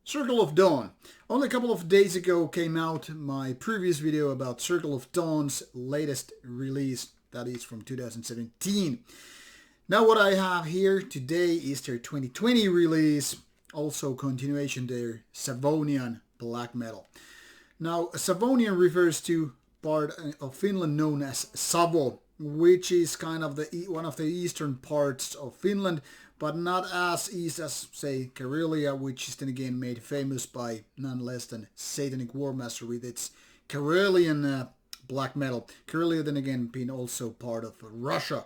Circle of Dawn. Only a couple of days ago came out my previous video about Circle of Dawn's latest release, that is from 2017. Now what I have here today is their 2020 release, also continuation their Savonian black metal. Now Savonian refers to part of Finland known as Savo, which is kind of one of the eastern parts of Finland, but not as east as, say, Karelia, which is then again made famous by none less than Satanic Warmaster with its Karelian black metal. Karelia then again being also part of Russia.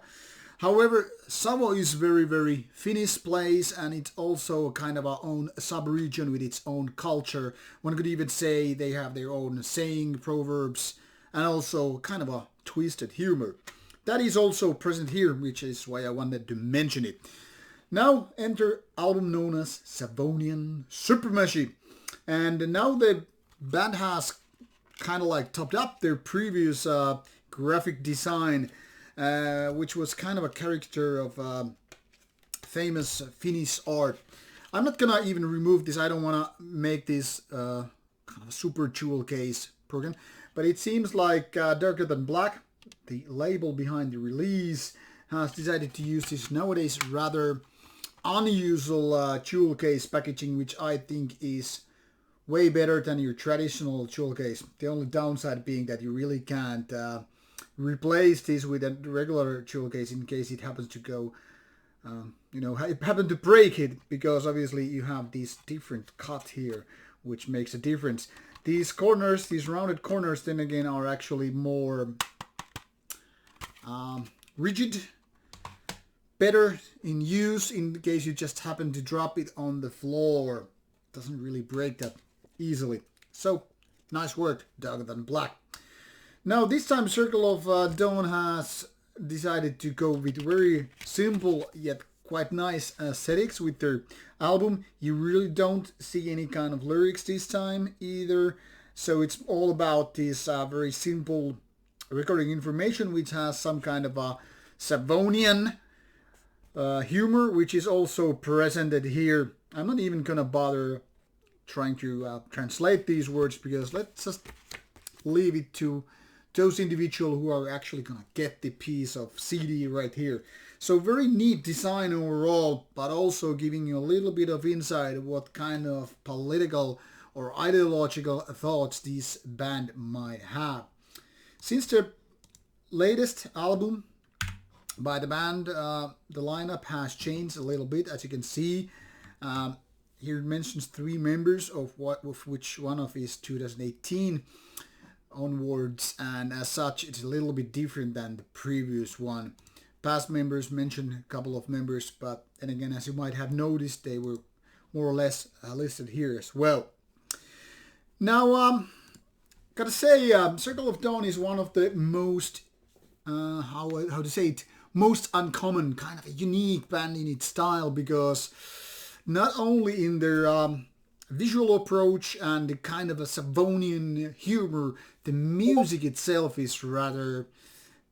However, Savo is very Finnish place, and it's also kind of our own sub-region with its own culture. One could even say they have their own saying, proverbs, and also kind of a twisted humor. That is also present here, which is why I wanted to mention it. Now enter album known as Savonian Supremacy. And now the band has kind of like topped up their previous graphic design, which was kind of a caricature of famous Finnish art. I'm not gonna even remove this. I don't want to make this kind of a super jewel case program. But it seems like Darker Than Black, the label behind the release, has decided to use this nowadays rather unusual jewel case packaging, which I think is way better than your traditional jewel case. The only downside being that you really can't replace this with a regular jewel case in case it happens to go, happen to break it, because obviously you have this different cut here, which makes a difference. These corners, these rounded corners, then again are actually more rigid, better in use in case you just happen to drop it on the floor. Doesn't really break that easily. So, nice work, Darker Than Black. Now this time Circle of Dawn has decided to go with very simple yet quite nice aesthetics with their album. You really don't see any kind of lyrics this time either. So it's all about this very simple recording information, which has some kind of a Savonian humor, which is also presented here. I'm not even gonna bother trying to translate these words, because let's just leave it to those individuals who are actually gonna get the piece of CD right here. So very neat design overall, but also giving you a little bit of insight of what kind of political or ideological thoughts this band might have. Since their latest album by the band, the lineup has changed a little bit, as you can see. Here it mentions 3 members, of which one of is 2018 onwards, and as such it's a little bit different than the previous one. Past members mention a couple of members, but then again, as you might have noticed, they were more or less listed here as well. Now, gotta say, Circle of Dawn is one of the most, how to say it, most uncommon, kind of a unique band in its style, because not only in their visual approach and the kind of a Savonian humor, the music itself is rather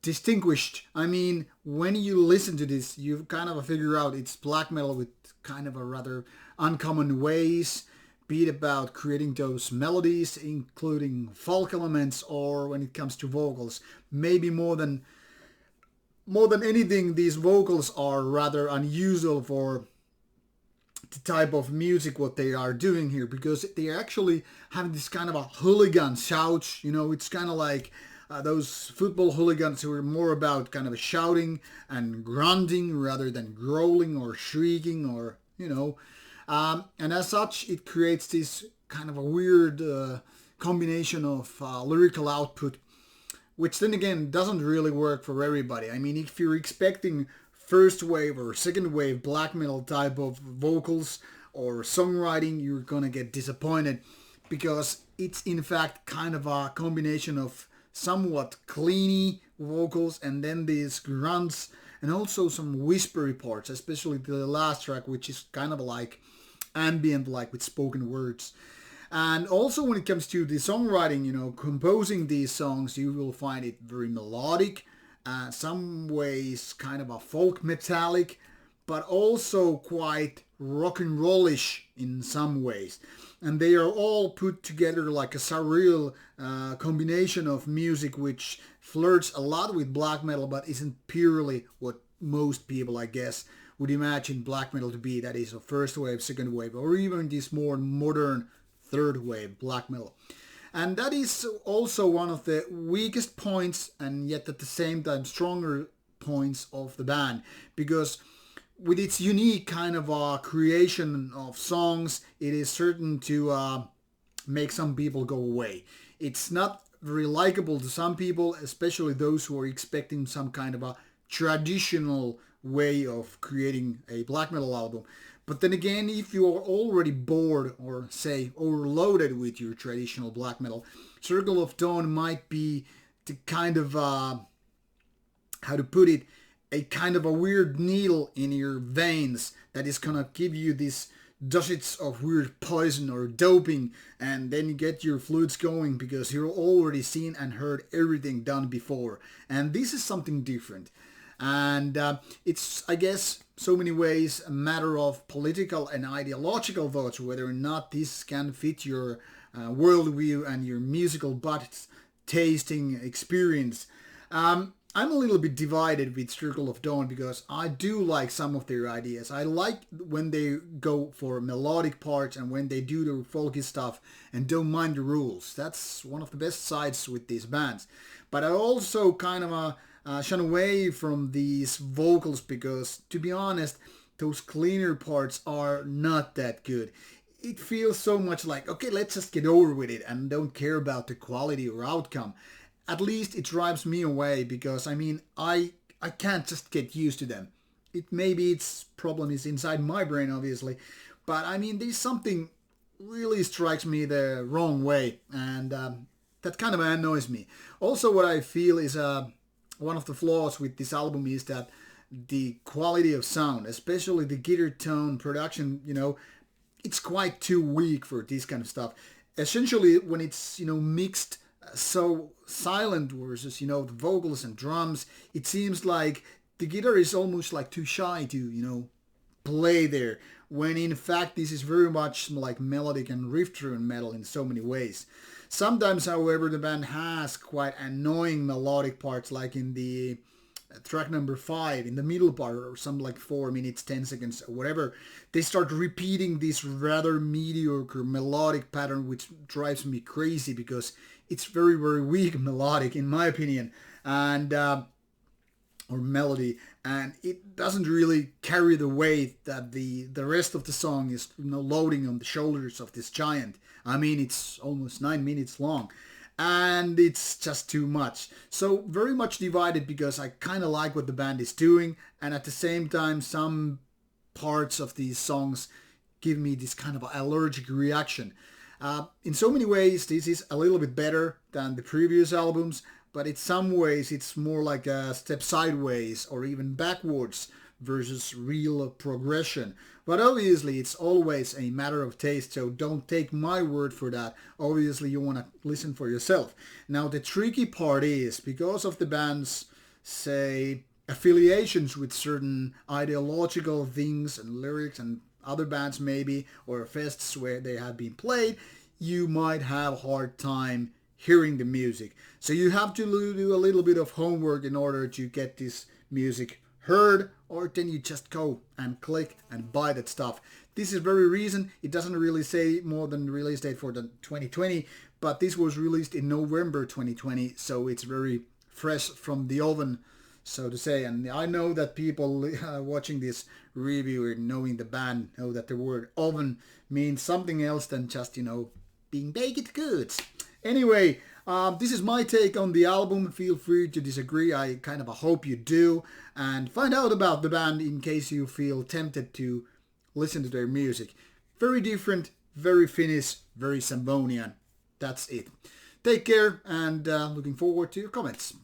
distinguished. I mean, when you listen to this, you kind of figure out it's black metal with kind of a rather uncommon ways, be it about creating those melodies, including folk elements, or when it comes to vocals, maybe more than anything, these vocals are rather unusual for the type of music what they are doing here, because they actually have this kind of a hooligan shout. It's kind of like those football hooligans who are more about kind of shouting and grunting rather than growling or shrieking, or and as such it creates this kind of a weird combination of lyrical output, which then again doesn't really work for everybody. I mean, if you're expecting first wave or second wave black metal type of vocals or songwriting, you're gonna get disappointed, because it's in fact kind of a combination of somewhat cleany vocals and then these grunts and also some whispery parts, especially the last track, which is kind of like ambient, like with spoken words. And also when it comes to the songwriting, composing these songs, you will find it very melodic, some ways kind of a folk metallic, but also quite rock and rollish in some ways. And they are all put together like a surreal combination of music which flirts a lot with black metal, but isn't purely what most people, I guess, would imagine black metal to be. That is a first wave, second wave, or even this more modern third wave black metal. And that is also one of the weakest points, and yet at the same time stronger points of the band, because with its unique kind of creation of songs, it is certain to make some people go away. It's not very likable to some people, especially those who are expecting some kind of a traditional way of creating a black metal album. But then again, if you are already bored or say overloaded with your traditional black metal, Circle of Dawn might be the kind of, how to put it, a kind of a weird needle in your veins that is gonna give you this doses of weird poison or doping, and then you get your fluids going because you've already seen and heard everything done before. And this is something different. And it's, I guess, so many ways a matter of political and ideological votes, whether or not this can fit your worldview and your musical butt tasting experience. I'm a little bit divided with Circle of Dawn because I do like some of their ideas. I like when they go for melodic parts and when they do the folky stuff and don't mind the rules. That's one of the best sides with these bands. But I also kind of shun away from these vocals because, to be honest, those cleaner parts are not that good. It feels so much like, okay, let's just get over with it and don't care about the quality or outcome. At least it drives me away because, I mean, I can't just get used to them. Maybe its problem is inside my brain, obviously. But, I mean, there's something really strikes me the wrong way. And that kind of annoys me. Also, what I feel is one of the flaws with this album is that the quality of sound, especially the guitar tone production, it's quite too weak for this kind of stuff. Essentially, when it's, mixed so silent versus, the vocals and drums, it seems like the guitar is almost like too shy to, play there, when in fact this is very much like melodic and riff-driven metal in so many ways. Sometimes, however, the band has quite annoying melodic parts, like in the track number 5, in the middle part, or something like 4 minutes, 10 seconds, or whatever. They start repeating this rather mediocre melodic pattern, which drives me crazy because it's very, very weak melodic, in my opinion, and or melody, and it doesn't really carry the weight that the rest of the song is loading on the shoulders of this giant. I mean, it's almost 9 minutes long, and it's just too much. So very much divided because I kind of like what the band is doing, and at the same time some parts of these songs give me this kind of allergic reaction. In so many ways this is a little bit better than the previous albums, but in some ways it's more like a step sideways or even backwards versus real progression. But obviously it's always a matter of taste, so don't take my word for that. Obviously you want to listen for yourself. Now the tricky part is, because of the band's, say, affiliations with certain ideological things and lyrics and other bands maybe, or fests where they have been played, you might have a hard time hearing the music. So you have to do a little bit of homework in order to get this music heard, or then you just go and click and buy that stuff. This is very recent. It doesn't really say more than the release date for the 2020, but this was released in November 2020, so it's very fresh from the oven, so to say. And I know that people watching this review and knowing the band know that the word oven means something else than just, being baked goods. Anyway, this is my take on the album. Feel free to disagree. I kind of hope you do. And find out about the band in case you feel tempted to listen to their music. Very different, very Finnish, very Savonian. That's it. Take care, and looking forward to your comments.